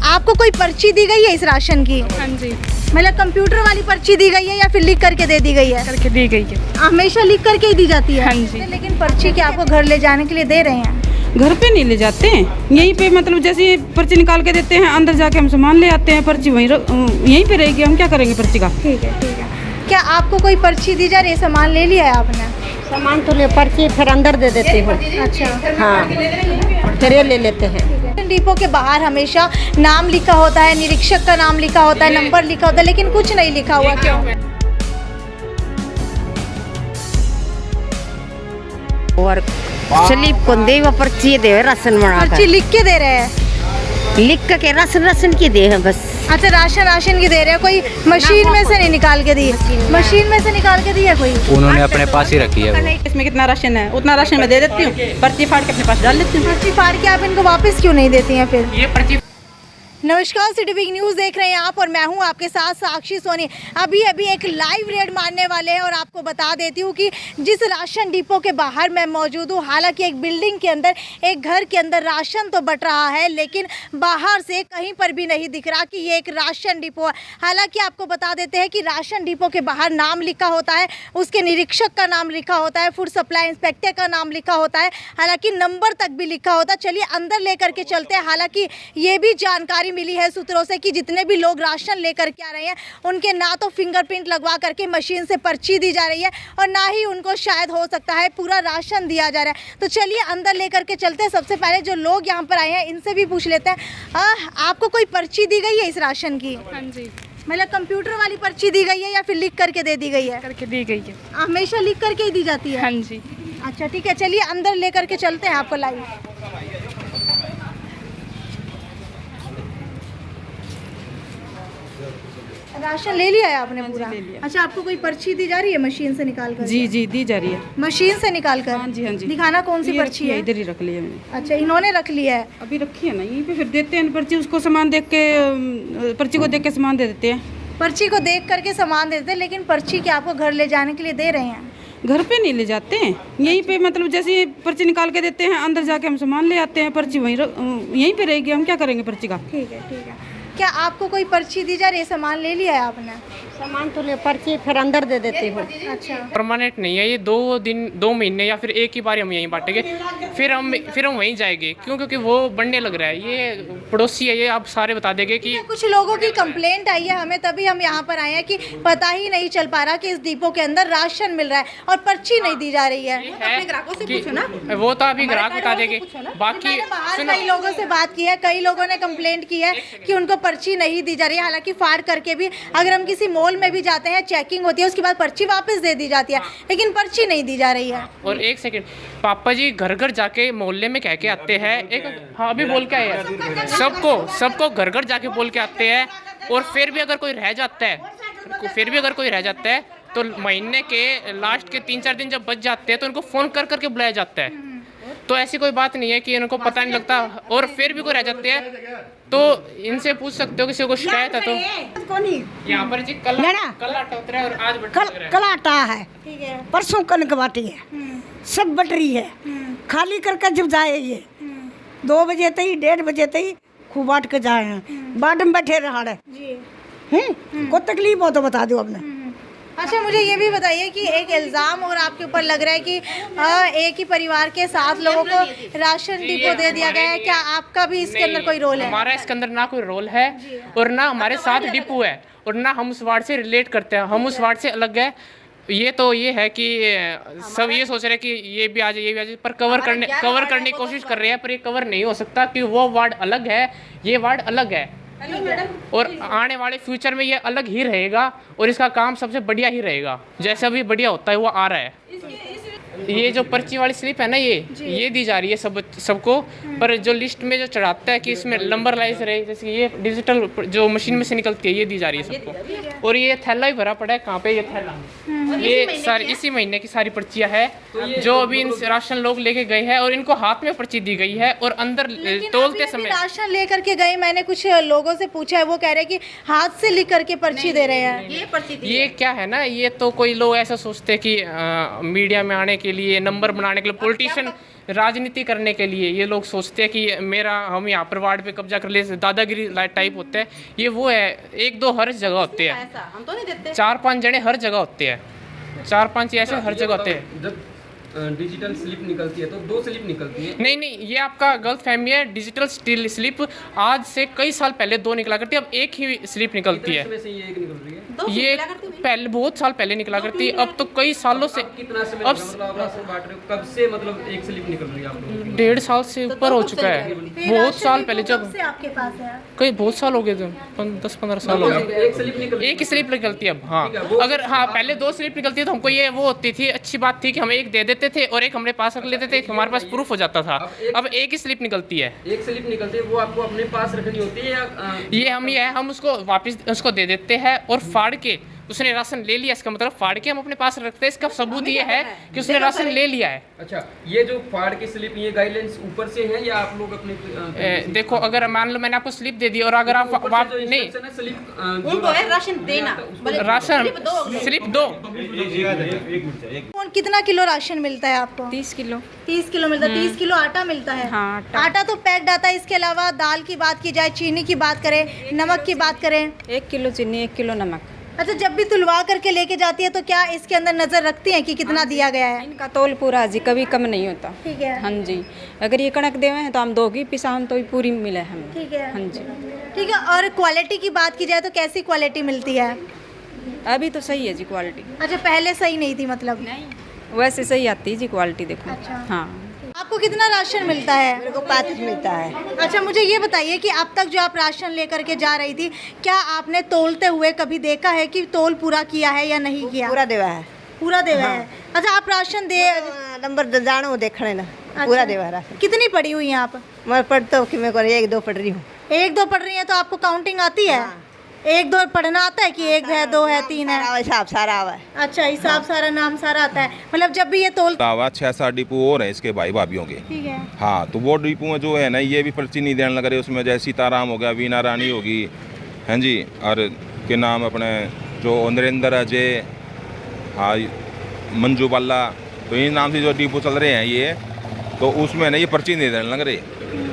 आपको कोई पर्ची दी गई है इस राशन की? हाँ जी, मतलब कंप्यूटर वाली पर्ची दी गई है या फिर लिख करके दे दी गई है? करके दी गई है। हमेशा लिख करके ही दी जाती है? हाँ जी। लेकिन पर्ची क्या आपको घर ले जाने के लिए दे रहे हैं? घर पे नहीं ले जाते हैं, यहीं पे मतलब जैसे पर्ची निकाल के देते हैं, अंदर जाके हम सामान ले आते हैं। पर्ची यहीं पे रहेगी, हम क्या करेंगे पर्ची का। ठीक है, ठीक है। क्या आपको कोई पर्ची दी जा रही है? सामान ले लिया है आपने? सामान तो ले, पर्ची फिर अंदर दे देते हो। अच्छा, हाँ, फिर ये ले लेते हैं। डिपो के बाहर हमेशा नाम लिखा होता है, निरीक्षक का नाम लिखा होता है, नंबर लिखा होता है, लेकिन कुछ नहीं लिखा हुआ, क्यों? और स्लिप को दे वो पर्ची दे, राशन बना पर्ची लिख के दे रहे हैं? लिख के राशन की दे है बस। अच्छा, राशन की दे रहे हैं। कोई मशीन में से नहीं निकाल के दी? मशीन में से निकाल के दी है कोई? उन्होंने अपने पास ही रखी है वो। इसमें कितना राशन है उतना राशन मैं दे देती हूँ, पर्ची फाड़ के अपने पास डाल देती हूँ। पर्ची फाड़ के आप इनको वापस क्यों नहीं देती हैं फिर? ये पर्ची। नमस्कार, सिटी बिग न्यूज़ देख रहे हैं आप और मैं हूं आपके साथ साक्षी सोनी। अभी एक लाइव रेड मारने वाले हैं और आपको बता देती हूं कि जिस राशन डिपो के बाहर मैं मौजूद हूं, हालांकि एक बिल्डिंग के अंदर, एक घर के अंदर राशन तो बट रहा है, लेकिन बाहर से कहीं पर भी नहीं दिख रहा कि ये एक राशन डिपो है। हालांकि आपको बता देते हैं कि राशन डिपो के बाहर नाम लिखा होता है, उसके निरीक्षक का नाम लिखा होता है, फूड सप्लाई इंस्पेक्टर का नाम लिखा होता है, हालांकि नंबर तक भी लिखा होता है। चलिए अंदर लेकर के चलते हैं। हालांकि ये भी जानकारी मिली है सूत्रों से कि जितने भी लोग राशन लेकर के आ रहे हैं, उनके ना तो फिंगरप्रिंट लगवा करके मशीन से पर्ची दी जा रही है और ना ही उनको शायद हो सकता है पूरा राशन दिया जा रहा है। तो चलिए अंदर लेकर के चलते हैं। सबसे पहले जो लोग यहाँ पर आए हैं इनसे भी पूछ लेते हैं। आपको कोई पर्ची दी गई है इस राशन की? हाँ जी, मतलब कंप्यूटर वाली पर्ची दी गई है या फिर लिख करके दे दी गई है? करके दी गई है। हमेशा लिख करके ही दी जाती है? हाँ जी। अच्छा, ठीक है, चलिए अंदर लेकर के चलते हैं आपको लाइव। राशन ले लिया है आपने पूरा? ले लिया। अच्छा, आपको कोई पर्ची दी जा रही है मशीन से निकाल कर? जी जी, दी जा रही है। मशीन से निकाल कर? हाँ जी, हाँ जी। दिखाना कौन सी ये पर्ची रखी है? इधर ही रख लिया मैंने। अच्छा, इन्होंने रख लिया है। अभी रखी है ना यहीं पे, फिर देते हैं पर्ची, उसको सामान देख के, पर्ची को देख के सामान दे देते हैं। पर्ची को देख करके सामान देते हैं, लेकिन पर्ची क्या आपको घर ले जाने के लिए दे रहे हैं? घर पे नहीं ले जाते हैं, यहीं पे मतलब जैसे पर्ची निकाल के देते हैं, अंदर जाके हम सामान ले आते हैं। पर्ची यहीं पे रहेगी, हम क्या करेंगे पर्ची का। ठीक है, ठीक है। क्या आपको कोई पर्ची दी जा रही है? सामान ले लिया है आपने? सामान तो ले, पर्ची फिर अंदर दे देते हो। अच्छा, परमानेंट नहीं है ये, 2 महीने या फिर एक ही बार हम यहीं बांटेंगे, फिर हम वहीं जाएंगे। क्यों? क्योंकि वो बढ़ने लग रहा है। ये पड़ोसी है, ये आप सारे बता देंगे कि कुछ लोगों की कंप्लेंट आई है हमें, तभी हम यहाँ पर आए हैं कि पता ही नहीं चल पा रहा कि इस डिपो के अंदर राशन मिल रहा है और पर्ची नहीं दी जा रही है। वो तो अभी ग्राहक बता देंगे। बाकी मैंने बाहर सुनो, कई लोगों से बात की है, कई लोगों ने कंप्लेंट की है कि उनको पर्ची नहीं दी जा रही है। हालांकि फाड़ करके भी अगर हम किसी मॉल में भी जाते हैं, चेकिंग होती है, उसके बाद पर्ची वापस दे दी जाती है, लेकिन पर्ची नहीं दी जा रही है। और एक सेकंड, पापा जी घर घर जाके मोहल्ले में कह के आते हैं। एक हाँ, अभी बोल के आए हैं सबको घर घर जाके बोल के आते हैं। और फिर भी अगर कोई रह जाता है तो महीने के लास्ट के 3-4 दिन जब बच जाते हैं तो उनको फ़ोन कर करके बुलाया जाता है। तो ऐसी कोई बात नहीं है कि इनको पता नहीं लगता। और फिर भी कोई रह जाते हैं तो इनसे पूछ सकते हो, किसी को शिकायत है तो। यहाँ पर जी कल आटा उतरा है और आज कल आटा है, परसों कनक बाटी है, सब बट रही है। खाली करके जब जाए ये 2 बजे तक 1:30 बजे तक खूब बांट के जाए हैं। बाट में बैठे रहा है। कोई तकलीफ हो तो बता दो आपने। अच्छा, मुझे ये भी बताइए कि एक इल्ज़ाम और आपके ऊपर लग रहा है कि एक ही परिवार के 7 लोगों को राशन डिपो दे दिया गया है। क्या आपका भी इसके अंदर कोई रोल है? हमारा इसके अंदर ना कोई रोल है और ना हमारे साथ डिपो है और ना हम उस वार्ड से रिलेट करते हैं। हम उस वार्ड से अलग है। ये है कि सब ये सोच रहे हैं कि ये भी आ जाए, पर कवर करने की कोशिश कर रहे हैं, पर ये कवर नहीं हो सकता कि वो वार्ड अलग है, ये वार्ड अलग है। और आने वाले फ्यूचर में ये अलग ही रहेगा और इसका काम सबसे बढ़िया ही रहेगा, जैसा भी बढ़िया होता है वो आ रहा है। ये जो पर्ची वाली स्लिप है ना, ये दी जा रही है सबको। पर जो लिस्ट में जो चढ़ाता है कि इसमें नंबर लाइज रहे, जैसे ये डिजिटल जो मशीन में से निकलती है, ये दी जा रही है सबको। और ये थैला ही भरा पड़ा है। कहाँ पे ये थैला? ये सारी इसी महीने की सारी पर्चियाँ है जो अभी इन राशन लोग लेके गए हैं और इनको हाथ में पर्ची दी गई है और अंदर तोलते समय राशन लेकर के गए। मैंने कुछ लोगों से पूछा है, वो कह रहे हैं कि हाथ से लिख करके पर्ची दे रहे हैं। ये क्या है ना, ये तो कोई लोग ऐसा सोचते हैं कि मीडिया में आने के लिए, नंबर बनाने के लिए, राजनीति करने के लिए ये लोग सोचते हैं कि मेरा हम यहाँ पर वार्ड पे कब्जा कर ले, दादागिरी टाइप होता है ये। वो है 1-2 हर जगह होते हैं, ऐसा हम तो नहीं देते। 4-5 जने हर जगह होते हैं, 4-5 ऐसे हर जगह होते हैं। जब डिजिटल स्लिप निकलती है तो 2 स्लिप निकलती है। नहीं, ये आपका गलत फहमी है। डिजिटल स्लिप आज से कई साल पहले 2 निकला करती है, अब एक ही स्लिप निकलती है। समय से ये एक निकल रही है। ये पहले बहुत साल पहले निकला करती है, अब तो कई सालों से। कितना समय अब मतलब आप राशन बांट रहे हो, कब से मतलब एक स्लिप निकल रही है आप लोगों की? 1.5 साल से ऊपर हो चुका है। बहुत साल पहले जब से आपके पास है कई बहुत साल हो गए थे, 10-15 साल हो गए। एक स्लिप निकल एक ही स्लिप निकलती है अब। हाँ, अगर हाँ पहले 2 स्लिप निकलती है तो हमको ये वो होती थी, अच्छी बात थी कि हम एक दे देते थे और एक हमने पास रख लेते थे, हमारे पास प्रूफ हो जाता था। अब एक ही स्लिप निकलती है। एक स्लिप निकलती है, वो आपको अपने पास रखनी होती है या ये हम उसको वापस उसको दे देते हैं और फाड़ के उसने राशन ले लिया, इसका मतलब फाड़ के हम अपने पास रखते हैं। इसका सबूत ये है कि उसने राशन ले लिया है। अच्छा, ये जो फाड़ की स्लिप, ये गाइडलाइंस ऊपर से है या आप लोग अपने देखो, अगर मान लो मैंने आपको स्लिप दे दी और अगर आप नहीं स्लिप उनको है राशन देना, राशन स्लिप दो। कितना किलो राशन मिलता है आपको? 30 किलो। 30 किलो मिलता है। 30 किलो आटा मिलता है। हाँ, आटा तो पैक्ड आता है। इसके अलावा दाल की बात की जाए, चीनी की बात करें, नमक की बात करें। 1 किलो चीनी, 1 किलो नमक। अच्छा, जब भी तुलवा करके लेके जाती है तो क्या इसके अंदर नजर रखती हैं कि कितना दिया गया है? इनका तोल पूरा जी, कभी कम नहीं होता। ठीक है। हाँ जी, अगर ये कणक देवे हैं तो हम 2 की पिसा हम तो ही पूरी मिले हमें। ठीक है। हाँ जी, ठीक है। और क्वालिटी की बात की जाए तो कैसी क्वालिटी मिलती है? अभी तो सही है जी क्वालिटी। अच्छा, पहले सही नहीं थी मतलब? नहीं, वैसे सही आती है जी क्वालिटी, देखो। अच्छा। हाँ। आपको कितना राशन मिलता है? मेरे को 35 मिलता है। अच्छा, मुझे ये बताइए कि अब तक जो आप राशन लेकर के जा रही थी, क्या आपने तोलते हुए कभी देखा है कि तोल पूरा किया है या नहीं किया? पूरा देवा है। पूरा देवा है। अच्छा, आप राशन दे नंबर जानो देखने ना, पूरा देवा है राशन। कितनी पड़ी हुई हैं आप? मैं पढ़ता हूँ कि मैं 1-2 पढ़ रही हूँ। 1-2 पढ़ रही हैं तो आपको काउंटिंग आती है? 1-2 पढ़ना आता है कि 1 है, 2 है, 3 है? हिसाब सारा आवा है। अच्छा, हिसाब सारा, नाम सारा आता है। मतलब जब भी ये तोल। 6-7 डिपो और हैं इसके भाई भाभीियों के। ठीक है। हाँ, तो वो डिपो में जो है ना, ये भी पर्ची नहीं देने लग रहे। उसमें जैसे सीताराम हो गया, वीना रानी होगी, हाँ जी, और के नाम अपने जो नरेंद्र अजय, हाँ, मंजू बाला, तो इन नाम से जो डिपो चल रहे हैं ये, तो उसमें ना ये पर्ची नहीं देने लग रहे।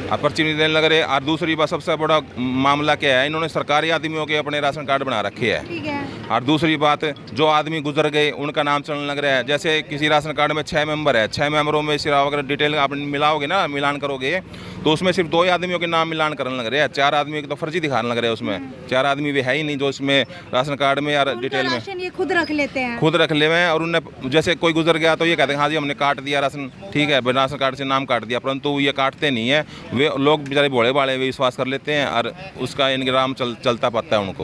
अब पर्ची नहीं देने लग रहे। और दूसरी बात, सबसे बड़ा मामला क्या है, इन्होंने सरकारी आदमियों के अपने राशन कार्ड बना रखे हैं। ठीक है। और दूसरी बात, जो आदमी गुजर गए उनका नाम चलने लग रहा है। जैसे किसी राशन कार्ड में 6 मेंबर है, 6 मेंबरों में सिर्फ अगर डिटेल आप मिलाओगे ना, मिलान करोगे तो उसमें सिर्फ 2 आदमियों के नाम मिलान करने लग रहे हैं। 4 आदमी के तो फर्जी दिखाने लग रहे हैं उसमें। 4 आदमी भी है ही नहीं जो इसमें राशन कार्ड में या डिटेल में राशन ये खुद रख लेते हैं? खुद रख ले हैं। और उन्हें जैसे कोई गुजर गया तो ये कहते हैं हाँ जी हमने काट दिया राशन, ठीक है, राशन कार्ड से नाम काट दिया, परंतु ये काटते नहीं है। वे लोग बेचारे भोले भाले वे विश्वास कर लेते हैं और उसका इनग्राम चलता पड़ता है उनको।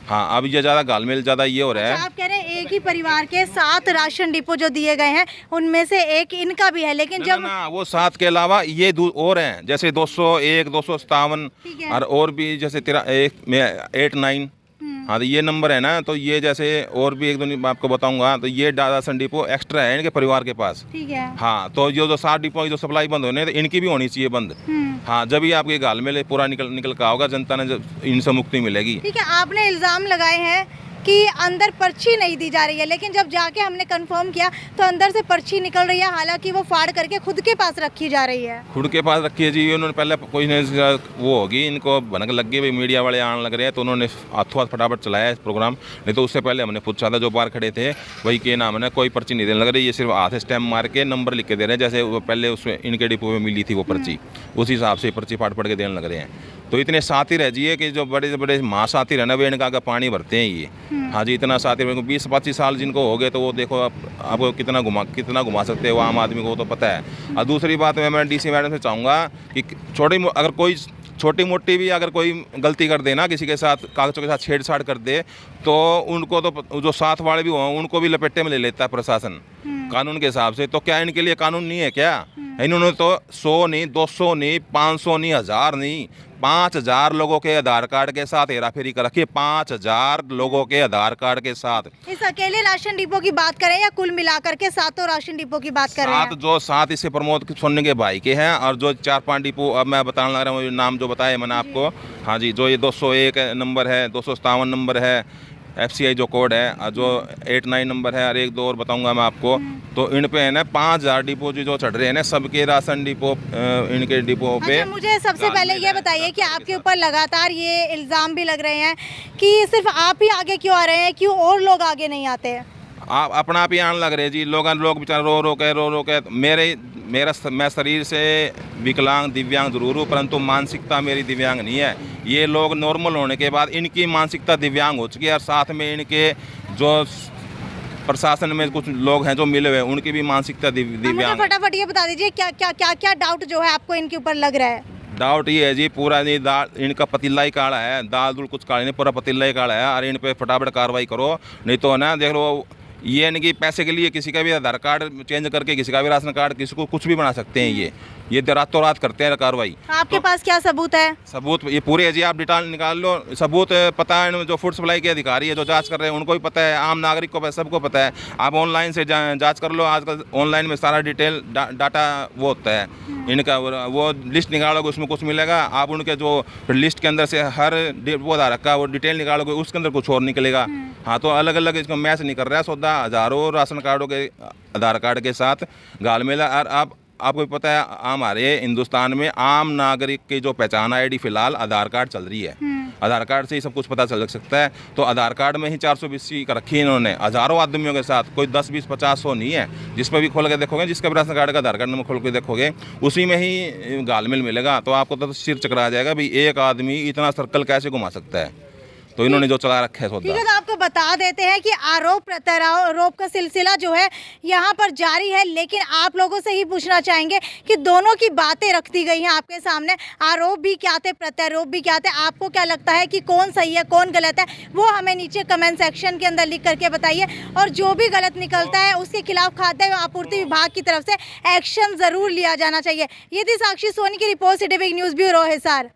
हाँ, अब ये ज़्यादा घालमेल ज़्यादा ये हो रहा है। आप कह रहे हैं एक ही परिवार के 7 राशन डिपो जो दिए गए हैं उनमें से एक इनका भी है, लेकिन जब ना वो 7 के अलावा ये और हैं, जैसे 201, 257 ठीक है। और भी जैसे 8-9, हाँ, तो ये नंबर है ना, तो ये जैसे और भी 1-2 मैं आपको बताऊंगा। तो ये राशन डिपो एक्स्ट्रा है इनके परिवार के पास। ठीक है। हाँ, तो जो 7 डिपो की जो सप्लाई बंद होने, तो इनकी भी होनी चाहिए बंद। हाँ, जब ही आपके घालमेल पूरा निकल का होगा, जनता ने जब इनसे मुक्ति मिलेगी। ठीक है। आपने इल्ज़ाम लगाए हैं कि अंदर पर्ची नहीं दी जा रही है, लेकिन जब जाके हमने कंफर्म किया तो अंदर से पर्ची निकल रही है, हालांकि वो फाड़ करके खुद के पास रखी जा रही है। खुद के पास रखी है जी। उन्होंने पहले कोई ने वो होगी, इनको भनक लग गई भाई मीडिया वाले आने लग रहे हैं, तो उन्होंने हाथों हाथ फटाफट चलाया इस प्रोग्राम। नहीं तो उससे पहले हमने पूछा था, जो बाहर खड़े थे वही के नाम है, कोई पर्ची नहीं देने लग रही, ये सिर्फ हाथ स्टैम्प मार के नंबर लिख के दे रहे हैं। जैसे वो पहले उसमें इनके डिपो में मिली थी वो पर्ची, उसी हिसाब से पर्ची फाड़ के देने लग रहे हैं। तो इतने साथी रह जाइए कि जो बड़े से बड़े महासाथी रहना, वे इनका आगे पानी भरते हैं ये। हाँ जी, इतना साथी 20-25 साल जिनको हो गए, तो वो देखो आपको कितना घुमा सकते हैं वो आम आदमी को तो पता है। और दूसरी बात मैं डीसी मैडम से चाहूँगा कि अगर कोई छोटी मोटी भी अगर कोई गलती कर दे ना, किसी के साथ कागज़ों के साथ छेड़छाड़ कर दे, तो उनको तो जो साथ वाले भी हों उनको भी लपेटे में ले लेता है प्रशासन कानून के हिसाब से। तो क्या इनके लिए कानून नहीं है क्या? इन्होंने तो 100 नहीं, 200 नहीं, 500 नहीं, 1000 नहीं, 5000 लोगों के आधार कार्ड के साथ हेराफेरी कर रखी है। 5000 लोगों के आधार कार्ड के साथ। इस अकेले राशन डिपो की बात करें या कुल मिलाकर के 7 राशन डिपो की बात कर रहे हैं? 7 इससे प्रमोद सोने के भाई के हैं, और जो 4-5 डिपो अब मैं बताने लग रहा हूँ, नाम जो बताया मैंने आपको। हाँ जी, जो ये 201 नंबर है, 257 नंबर है, FCI जो कोड है, जो 8-9 नंबर है और 1-2 और बताऊंगा मैं आपको। तो इन पे है ना 5000 डिपो जो चढ़ रहे हैं ना, सबके राशन डिपो, इनके डिपो पे। अच्छा, मुझे सबसे पहले ये बताइए कि आपके ऊपर लगातार ये इल्ज़ाम भी लग रहे हैं कि सिर्फ आप ही आगे क्यों आ रहे हैं, क्यों और लोग आगे नहीं आते हैं? आप अपना आप ही आने लग रहे जी। लोग बेचारे रो के मैं शरीर से विकलांग दिव्यांग जरूर हूँ, परंतु मानसिकता मेरी दिव्यांग नहीं है। ये लोग नॉर्मल होने के बाद इनकी मानसिकता दिव्यांग हो चुकी है, और साथ में इनके जो प्रशासन में कुछ लोग हैं जो मिले हुए हैं, उनकी भी मानसिकता दिव्यांग। फटाफट ये बता दीजिए क्या डाउट जो है आपको इनके ऊपर लग रहा है? डाउट ये है जी, पूरा नहीं दाल इनका पतीला ही काला है, दाल दूल कुछ काला नहीं, पूरा पतीला ही काला है। और इन पे फटाफट कार्रवाई करो, नहीं तो ना देख लो, ये नहीं कि पैसे के लिए किसी का भी आधार कार्ड चेंज करके किसी का भी राशन कार्ड किसी को कुछ भी बना सकते हैं। ये रातों रात करते हैं कार्रवाई। आपके पास क्या सबूत है? सबूत ये पूरे है जी, आप डिटेल निकाल लो। सबूत पता है, जो फूड सप्लाई के अधिकारी है जो जांच कर रहे हैं उनको भी पता है, आम नागरिक को सबको पता है। आप ऑनलाइन से जांच कर लो, आजकल ऑनलाइन में सारा डिटेल डाटा वो होता है इनका, वो लिस्ट निकालोगे उसमें कुछ मिलेगा। आप उनके जो लिस्ट के अंदर से हर वो आधार रखा वो डिटेल निकालोगे, उसके अंदर कुछ और निकलेगा। हाँ, तो अलग अलग इसको मैच नहीं कर रहा है सौदा, हज़ारों राशन कार्डों के आधार कार्ड के साथ घालमेला। और आपको भी पता है, हमारे हिंदुस्तान में आम नागरिक की जो पहचान ID फिलहाल आधार कार्ड चल रही है। आधार कार्ड से ही सब कुछ पता चल सकता है। तो आधार कार्ड में ही 420 का रखी है इन्होंने, हज़ारों आदमियों के साथ, कोई 10, 20, 50, 100 नहीं है। जिस पर भी खोल के देखोगे, जिसका भी राशन कार्ड का आधार कार्ड नंबर खोल के देखोगे, उसी में ही घालमेल मिलेगा। तो आपको तो सिर चकरा जाएगा भाई, एक आदमी इतना सर्कल कैसे घुमा सकता है। तो इन्होंने जो चला रखा है सौदा। ठीक है, तो आपको बता देते हैं कि आरोप प्रत्यारोप का सिलसिला जो है यहाँ पर जारी है, लेकिन आप लोगों से ही पूछना चाहेंगे कि दोनों की बातें रख दी गई हैं आपके सामने। आरोप भी क्या थे, प्रत्यारोप भी क्या थे, आपको क्या लगता है कि कौन सही है कौन गलत है, वो हमें नीचे कमेंट सेक्शन के अंदर लिख करके बताइए। और जो भी गलत निकलता है उसके खिलाफ खाद्य आपूर्ति विभाग की तरफ से एक्शन जरूर लिया जाना चाहिए। ये थी साक्षी सोनी की report, city big news bureau Hisar.